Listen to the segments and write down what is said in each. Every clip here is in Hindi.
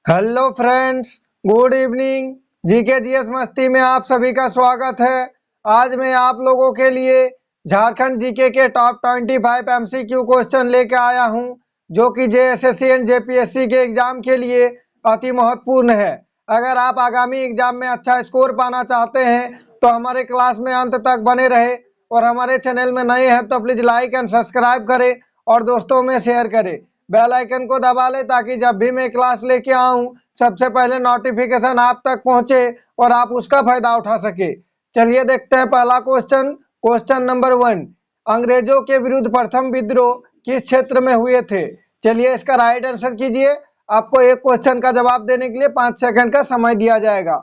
Hello friends, good evening. GK GS मस्ती में आप सभी का स्वागत है। आज मैं आप लोगों के लिए झारखंड जीके के टॉप 25 एमसीक्यू क्वेश्चन लेकर आया हूं, जो कि जेएसएससी एंड जेपीएससी के एग्जाम के लिए अति महत्वपूर्ण है। अगर आप आगामी एग्जाम में अच्छा स्कोर पाना चाहते हैं तो हमारे क्लास में अंत तक बने रहे, और हमारे चैनल में नए हैं तो प्लीज लाइक एंड सब्सक्राइब करें और दोस्तों में शेयर करें। बेल आइकन को दबा ले ताकि जब भी मैं क्लास लेके आऊं सबसे पहले नोटिफिकेशन आप तक पहुंचे और आप उसका फायदा उठा सके। चलिए देखते हैं पहला क्वेश्चन। क्वेश्चन नंबर 1, अंग्रेजों के विरुद्ध प्रथम विद्रोह किस क्षेत्र में हुए थे? चलिए इसका राइट आंसर कीजिए। आपको एक क्वेश्चन का जवाब देने के लिए 5 सेकंड का समय दिया जाएगा।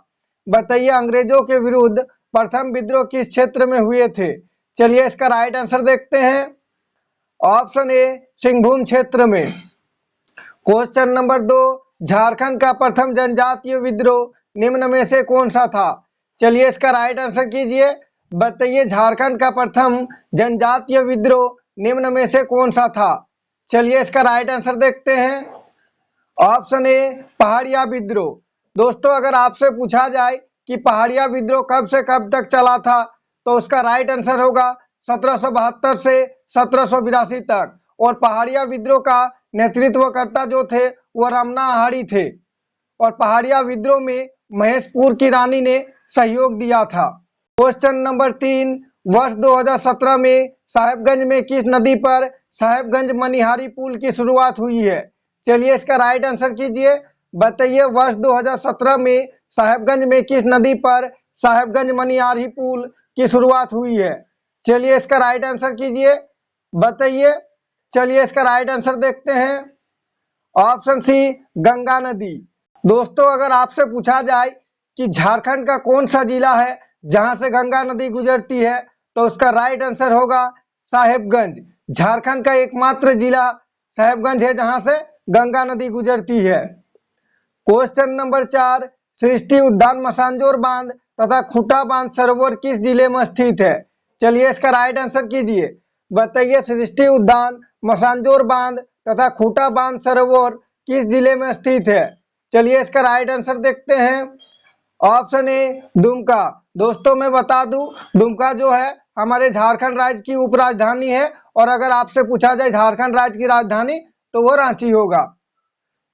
बताइए अंग्रेजों के विरुद्ध प्रथम विद्रोह किस क्षेत्र में हुए थे? चलिए इसका राइट आंसर देखते हैं। ऑप्शन ए, सिंहभूम क्षेत्र में। क्वेश्चन नंबर 2, झारखंड का प्रथम जनजातीय विद्रोह निम्न में से कौन सा था? चलिए इसका राइट आंसर कीजिए। बताइए झारखंड का प्रथम जनजातीय विद्रोह निम्न में से कौन सा था? चलिए इसका राइट आंसर देखते हैं। ऑप्शन ए, पहाड़िया विद्रोह। दोस्तों अगर आपसे पूछा जाए कि पहाड़िया विद्रोह कब से कब तक चला था तो उसका राइट आंसर होगा 1772 से 1782 तक। और पहाड़िया विद्रोह का नेतृत्वकर्ता जो थे वो रमना आहाड़ी थे, और पहाड़िया विद्रोह में महेशपुर की रानी ने सहयोग दिया था। क्वेश्चन नंबर 3, वर्ष 2017 में साहेबगंज में किस नदी पर साहेबगंज मनिहारी पुल की शुरुआत हुई है? चलिए इसका राइट आंसर कीजिए। बताइए वर्ष 2017 में साहेबगंज में किस नदी पर साहेबगंज मनिहारी पुल की शुरुआत हुई है? चलिए इसका राइट आंसर कीजिए। बताइए। चलिए इसका राइट आंसर देखते हैं। ऑप्शन सी, गंगा नदी। दोस्तों अगर आपसे पूछा जाए कि झारखंड का कौन सा जिला है जहां से गंगा नदी गुजरती है तो उसका राइट आंसर होगा साहेबगंज। झारखंड का एकमात्र जिला साहेबगंज है जहां से गंगा नदी गुजरती है। क्वेश्चन नंबर 4, सृष्टि उद्यान मसांजोर बांध तथा खुटा बांध सरोवर किस जिले में स्थित है? चलिए इसका राइट आंसर कीजिए। बताइए सृष्टि उद्यान मसांजोर बांध तथा खुटा बांध सरोवर किस जिले में स्थित है? चलिए इसका राइट आंसर देखते हैं। ऑप्शन ए, दुमका। दोस्तों मैं बता दूं, दुमका जो है हमारे झारखंड राज्य की उपराजधानी है, और अगर आपसे पूछा जाए झारखंड राज्य की राजधानी तो वो रांची होगा।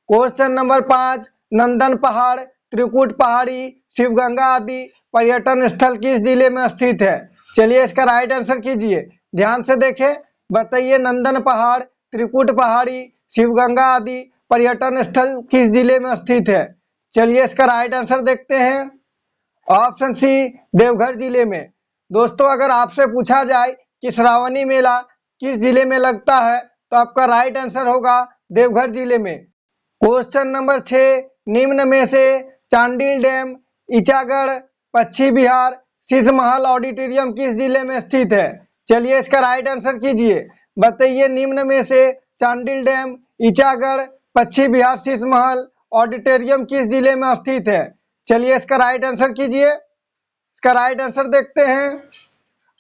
क्वेश्चन नंबर 5, नंदन पहाड़, त्रिकुट पहाड़ी, शिवगंगा आदि पर्यटन स्थल किस जिले में स्थित है? चलिए इसका राइट आंसर कीजिए। ध्यान से देखें। बताइए नंदन पहाड़, त्रिकुट पहाड़ी, शिवगंगा आदि पर्यटन स्थल किस जिले में स्थित है? चलिए इसका राइट आंसर देखते हैं। ऑप्शन सी, देवघर जिले में। दोस्तों अगर आपसे पूछा जाए कि श्रावणी मेला किस जिले में लगता है तो आपका राइट आंसर होगा देवघर जिले में। क्वेश्चन नंबर 6, निम्न में से चांडिल डैम, ईचागढ़, पश्चिम बिहार, शीश महल ऑडिटोरियम किस जिले में स्थित है? चलिए इसका राइट आंसर कीजिए। बताइए निम्न में से चांडिल डैम, ईचागढ़, पश्चिम बिहार, शीश महल ऑडिटोरियम किस जिले में स्थित है? चलिए इसका राइट आंसर कीजिए। इसका राइट आंसर देखते हैं।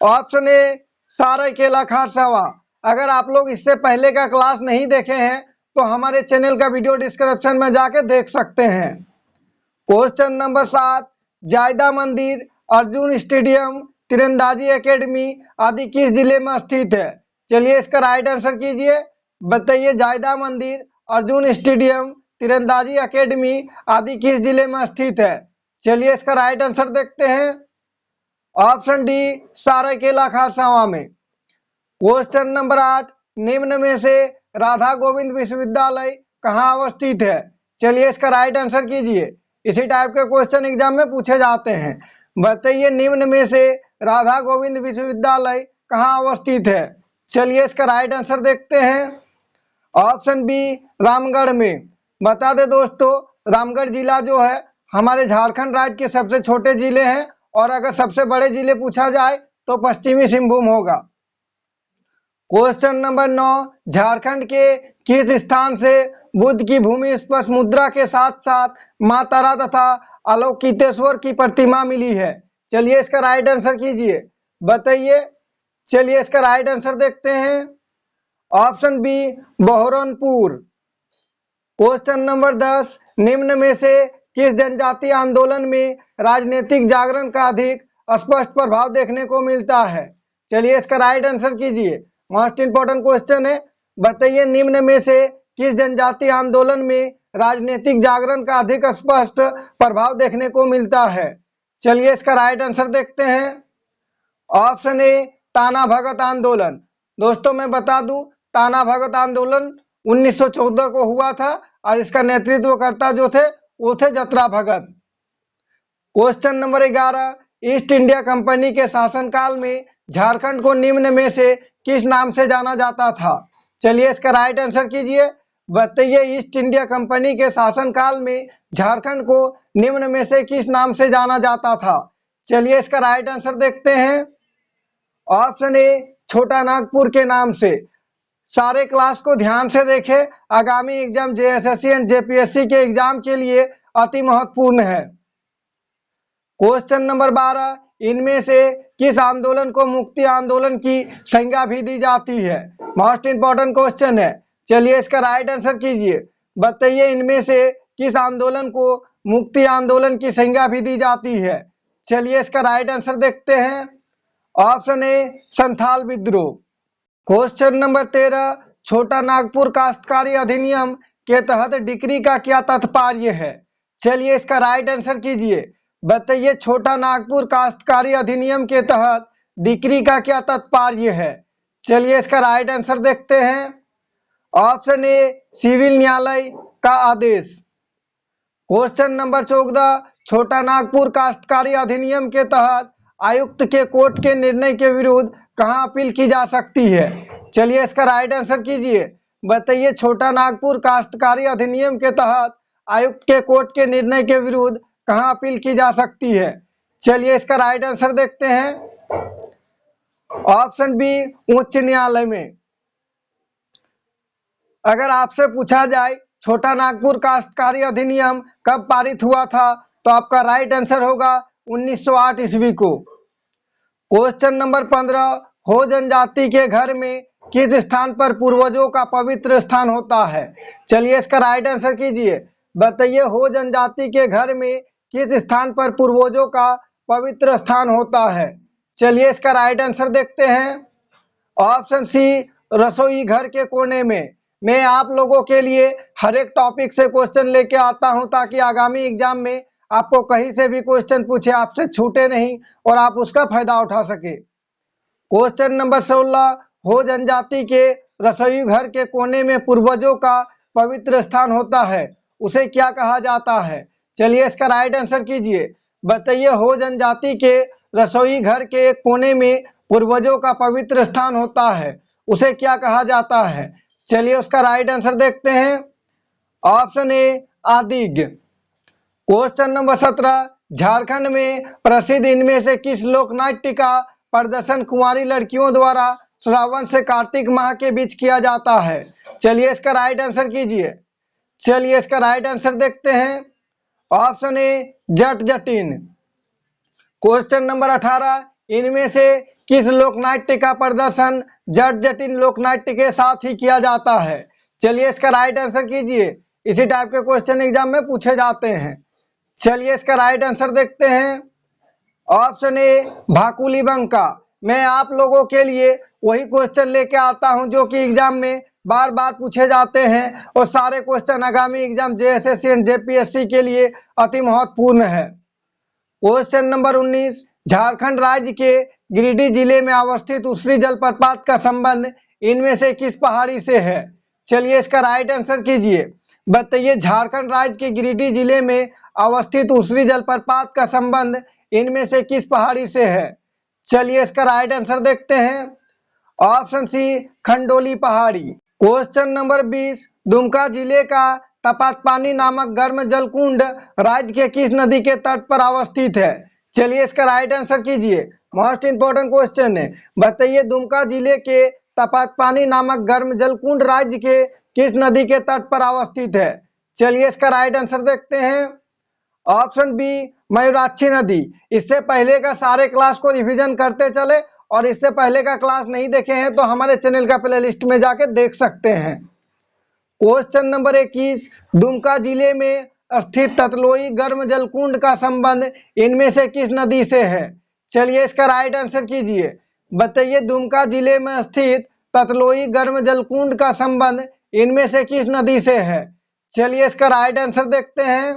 Option A, Saraikela Kharsawan. अगर आप लोग इससे पहले का क्लास नहीं देखे हैं तो हमारे चैनल का वीडियो डिस्क्रिप्शन में जाके देख सकते हैं। क्वेश्चन नंबर 7, जायदा मंदिर, अर्जुन स्टेडियम, तीरंदाजी एकेडमी आदि किस जिले में स्थित है? चलिए इसका राइट आंसर कीजिए। बताइए जायदा मंदिर, अर्जुन स्टेडियम, तीरंदाजी एकेडमी आदि किस जिले में स्थित है? चलिए इसका राइट आंसर देखते हैं। ऑप्शन डी, सारायकेला खारसावा में। क्वेश्चन नंबर 8, निम्न में से राधा गोविंद विश्वविद्यालय कहाँ अवस्थित है? चलिए इसका राइट आंसर कीजिए। इसी टाइप के क्वेश्चन एग्जाम में पूछे जाते हैं। बताइए निम्न में से राधा गोविंद विश्वविद्यालय कहाँ अवस्थित है? चलिए इसका राइट आंसर देखते हैं। ऑप्शन बी, रामगढ़ में। बता दें दोस्तों, रामगढ़ जिला जो है हमारे झारखंड राज्य के सबसे छोटे जिले हैं, और अगर सबसे बड़े जिले पूछा जाए तो पश्चिमी सिंहभूम होगा। क्वेश्चन नंबर 9, झारखंड के किस स्थान से बुद्ध की भूमि स्पर्श मुद्रा के साथ साथ मां तारा तथा अवलोकितेश्वर की प्रतिमा मिली है? चलिए इसका राइट आंसर कीजिए। बताइए। चलिए इसका राइट आंसर देखते हैं। Option B, Baharaunpur. Question number 10, निम्न में से किस जनजातीय आंदोलन में राजनीतिक जागरण का अधिक स्पष्ट प्रभाव देखने को मिलता है? चलिए इसका राइट आंसर कीजिए। मोस्ट इंपोर्टेंट क्वेश्चन है। बताइए निम्न में से किस जनजातीय आंदोलन में राजनीतिक जागरण का अधिक स्पष्ट प्रभाव देखने को मिलता है? चलिए इसका राइट आंसर देखते हैं। ऑप्शन ए ताना भगत आंदोलन। दोस्तों मैं बता दूं, ताना भगत आंदोलन 1914 को हुआ था और इसका नेतृत्व करता जो थे वो थे Jatra Bhagat. Question number 11, East India Company के शासनकाल में झारखंड को निम्न में से किस नाम से जाना जाता था? चलिए इसका राइट आंसर कीजिए। बताइए ईस्ट इंडिया कंपनी के शासनकाल में झारखंड को निम्न में से किस नाम से जाना जाता था? चलिए इसका राइट आंसर देखते हैं। ऑप्शन ए छोटा नागपुर के नाम से। सारे क्लास को ध्यान से देखें, आगामी एग्जाम जेएसएससी एंड जेपीएससी के एग्जाम के लिए अति महत्वपूर्ण है। क्वेश्चन नंबर 12, इनमें से किस आंदोलन को मुक्ति आंदोलन की संज्ञा भी दी जाती है? मोस्ट इंपोर्टेंट क्वेश्चन है। चलिए इसका राइट आंसर कीजिए। बताइए इनमें से किस आंदोलन को मुक्ति आंदोलन की संज्ञा भी दी जाती है? चलिए इसका राइट आंसर देखते हैं। ऑप्शन ए संथाल विद्रोह। क्वेश्चन नंबर 13, छोटा नागपुर काश्तकारी अधिनियम के तहत डिक्री का क्या तात्पर्य है? चलिए इसका राइट आंसर कीजिए। बताइए छोटा नागपुर काश्तकारी अधिनियम के तहत डिक्री का क्या तात्पर्य है? चलिए इसका राइट आंसर देखते हैं। ऑप्शन ए सिविल न्यायालय का आदेश। क्वेश्चन नंबर 14, छोटा नागपुर काश्तकारी अधिनियम के तहत आयुक्त के कोर्ट के निर्णय के विरुद्ध कहां अपील की जा सकती है? चलिए इसका राइट आंसर कीजिए। बताइए छोटा नागपुर काश्तकारी अधिनियम के तहत आयुक्त के कोर्ट के निर्णय के विरुद्ध कहां अपील की जा सकती है? चलिए इसका राइट आंसर देखते हैं। ऑप्शन बी उच्च न्यायालय में। अगर आपसे पूछा जाए छोटा नागपुर काश्तकारी अधिनियम कब पारित हुआ था, तो आपका राइट आंसर होगा 1908 ईस्वी को। क्वेश्चन नंबर 15, हो जनजाति के घर में किस स्थान पर पूर्वजों का पवित्र स्थान होता है? चलिए इसका राइट आंसर कीजिए। बताइए हो जनजाति के घर में किस स्थान पर पूर्वजों का पवित्र स्थान होता है? चलिए इसका राइट आंसर देखते हैं। ऑप्शन सी रसोई घर के कोने में। मैं आप लोगों के लिए हर एक टॉपिक से क्वेश्चन लेके आता हूं ताकि आगामी एग्जाम में आपको कहीं से भी क्वेश्चन पूछे आपसे छूटे नहीं और आप उसका फायदा उठा सके। क्वेश्चन नंबर 16, हो जनजाति के रसोई घर के कोने में पूर्वजों का पवित्र स्थान होता है, उसे क्या कहा जाता है? चलिए इसका राइट आंसर कीजिए। बताइए हो जनजाति के रसोई घर के कोने में पूर्वजों का पवित्र स्थान होता है, उसे क्या कहा जाता है? चलिए उसका राइट आंसर देखते हैं। ऑप्शन ए आदिग। क्वेश्चन नंबर 17, झारखंड में प्रसिद्ध इनमें से किस लोक नाट्य का प्रदर्शन कुंवारी लड़कियों द्वारा श्रावण से कार्तिक माह के बीच किया जाता है? चलिए इसका राइट आंसर कीजिए। चलिए इसका राइट आंसर देखते हैं। ऑप्शन ए जट जटिन। क्वेश्चन नंबर 18, इनमें से किस लोकनाट्य का प्रदर्शन जट जटिन लोकनाट्य के साथ ही किया जाता है? चलिए इसका राइट आंसर कीजिए। इसी टाइप के क्वेश्चन एग्जाम में पूछे जाते हैं। चलिए इसका राइट आंसर देखते हैं। ऑप्शन ए भाकुली बंका। मैं आप लोगों के लिए वही क्वेश्चन लेके आता हूं जो कि एग्जाम में बार बार पूछे जाते हैं और सारे क्वेश्चन आगामी एग्जाम जेएसएससी एंड जेपीएससी के लिए अति महत्वपूर्ण है। क्वेश्चन नंबर 19, झारखंड राज्य के गिरिडीह जिले में अवस्थित उसरी जलप्रपात का संबंध इनमें से किस पहाड़ी से है? चलिए इसका राइट आंसर कीजिए। बताइए झारखंड राज्य के गिरिडीह जिले में अवस्थित उसरी जलप्रपात का संबंध इनमें से किस पहाड़ी से है? चलिए इसका राइट आंसर देखते हैं। ऑप्शन सी खंडोली पहाड़ी। क्वेश्चन नंबर 20, दुमका जिले का तपातपानी नामक गर्म जल कुंड राज्य के किस नदी के तट पर अवस्थित है? चलिए इसका राइट आंसर कीजिए। मोस्ट इंपोर्टेंट क्वेश्चन है। बताइए दुमका जिले के तपातपानी नामक गर्म जल कुंड राज्य के किस नदी के तट पर अवस्थित है? चलिए इसका राइट आंसर देखते हैं। ऑप्शन बी मयूराक्षी नदी। इससे पहले का सारे क्लास को रिवीजन करते चले और इससे पहले का क्लास नहीं देखे हैं तो हमारे चैनल का प्लेलिस्ट में जाके देख सकते हैं। क्वेश्चन नंबर 21, दुमका जिले में स्थित ततलोई गर्म जल कुंड का संबंध इनमें से किस नदी से है? चलिए इसका राइट आंसर कीजिए। बताइए दुमका जिले में स्थित ततलोई गर्म जल कुंड का संबंध इनमें से किस नदी से है? चलिए इसका राइट आंसर देखते हैं।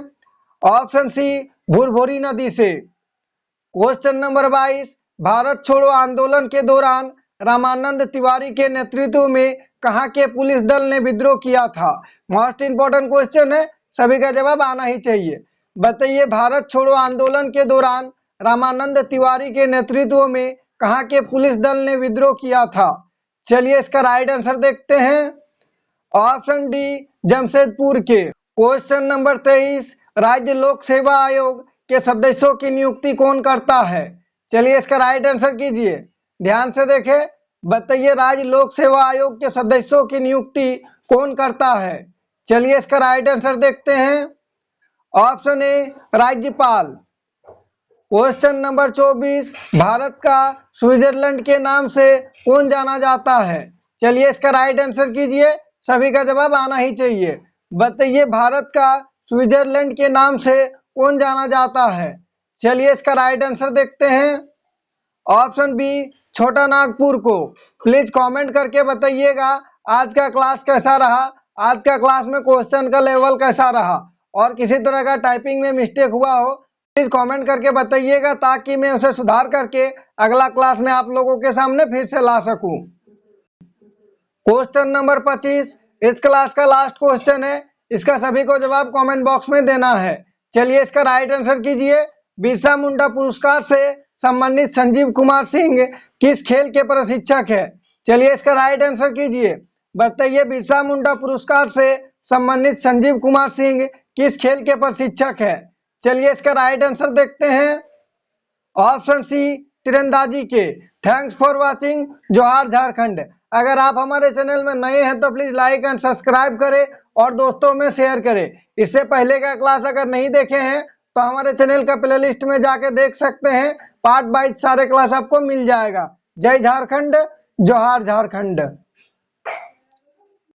ऑप्शन सी भुरभुरी नदी से। क्वेश्चन नंबर 22, भारत छोड़ो आंदोलन के दौरान रामानंद तिवारी के नेतृत्व में कहां के पुलिस दल ने विद्रोह किया था? मोस्ट इंपोर्टेंट क्वेश्चन है, सभी का जवाब आना ही चाहिए। बताइए भारत छोड़ो आंदोलन के दौरान रामानंद तिवारी के नेतृत्व में कहां के पुलिस दल ने विद्रोह किया था? चलिए इसका राइट आंसर देखते हैं। ऑप्शन डी जमशेदपुर के। क्वेश्चन नंबर 23, राज्य लोक सेवा आयोग के सदस्यों की नियुक्ति कौन करता है? चलिए इसका राइट आंसर कीजिए। ध्यान से देखें। बताइए राज्य लोक सेवा आयोग के सदस्यों की नियुक्ति कौन करता है? चलिए इसका राइट आंसर देखते हैं। ऑप्शन ए राज्यपाल। क्वेश्चन नंबर 24, भारत का स्विट्जरलैंड के नाम से कौन जाना जाता है? चलिए इसका राइट आंसर कीजिए, सभी का जवाब आना ही चाहिए। बताइए भारत का स्विट्जरलैंड के नाम से कौन जाना जाता है? चलिए इसका राइट आंसर देखते हैं। ऑप्शन बी छोटा नागपुर को। प्लीज कमेंट करके बताइएगा आज का क्लास कैसा रहा, आज का क्लास में क्वेश्चन का लेवल कैसा रहा, और किसी तरह का टाइपिंग में मिस्टेक हुआ हो प्लीज कमेंट करके बताइएगा ताकि मैं उसे सुधार करके अगला क्लास में आप लोगों के सामने फिर से ला सकूं। क्वेश्चन नंबर 25 इस क्लास का लास्ट क्वेश्चन है, इसका सभी को जवाब कमेंट बॉक्स में देना है। चलिए इसका राइट आंसर कीजिए। बिरसा मुंडा पुरस्कार से सम्मानित संजीव कुमार सिंह किस खेल के प्रशिक्षक है? चलिए इसका राइट आंसर कीजिए। बताइए बिरसा मुंडा पुरस्कार से सम्मानित संजीव कुमार सिंह किस खेल के प्रशिक्षक है? चलिए इसका राइट आंसर देखते हैं। ऑप्शन सी तीरंदाजी के। Thanks for watching. जोहार झारखंड। अगर आप हमारे चैनल में नए हैं तो प्लीज लाइक एंड सब्सक्राइब करें और दोस्तों में शेयर करें। इससे पहले का क्लास अगर नहीं देखे हैं तो हमारे चैनल का प्लेलिस्ट में जाके देख सकते हैं, पार्ट वाइज सारे क्लास आपको मिल जाएगा। जय झारखंड, जोहार झारखंड।